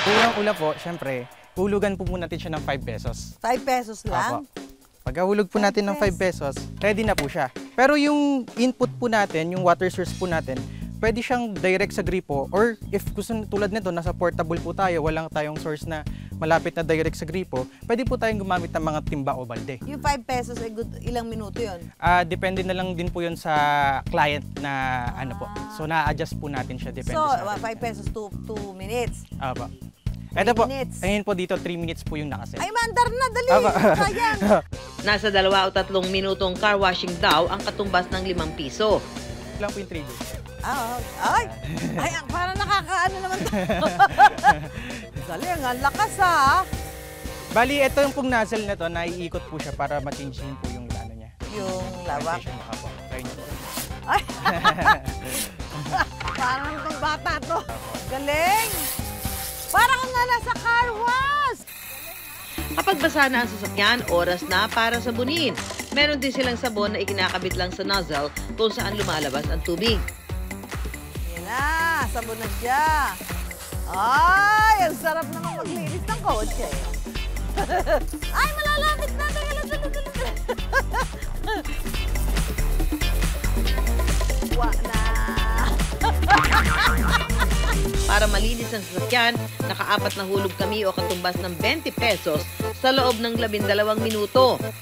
Unang-una po, syempre, hulugan po muna natin siya ng 5 pesos. 5 pesos lang? Opo. Pagkahulog po natin ng 5 pesos, ready na po siya. Pero yung input po natin, yung water source po natin, pwede siyang direct sa gripo or if gusto tulad nito, nasa portable po tayo, walang tayong source na malapit na direct sa gripo, pwede po tayong gumamit ng mga timba o balde. Yung 5 pesos ay good, ilang minuto yun? Depende na lang din po yun sa client na ano po. So na-adjust po natin siya, depende So, sa atin. 5 pesos to 2 minutes. Aba. Ito po, minutes. ayun po dito, 3 minutes po yung nakaset. Ay, mandar na, dali! Aba. Sayang! Nasa 2 o 3 minutong car washing daw ang katumbas ng 5 piso. Lang po yung 3 days. Ay! Ay, parang nakakaano naman to. Galing, ang lakas ha! Bali, ito yung pong nozzle na to, naiikot po siya para ma-change din po yung ano niya. Yung lawak. Orientation niya po. Try niyo po. Ay! Parang itong bata to. Galing! Parang nga nasa car wash! Kapag basa na ang sasakyan, oras na para sabunin. Meron din silang sabon na ikinakabit lang sa nozzle kung saan lumalabas ang tubig. Yan na, sabon na siya. Ay, ang sarap naman maglinis ng kotse. Ay, malalapit na. Wa na. Para malinis ang sasakyan, naka-4 na hulog kami o katumbas ng 20 pesos sa loob ng 12 minuto.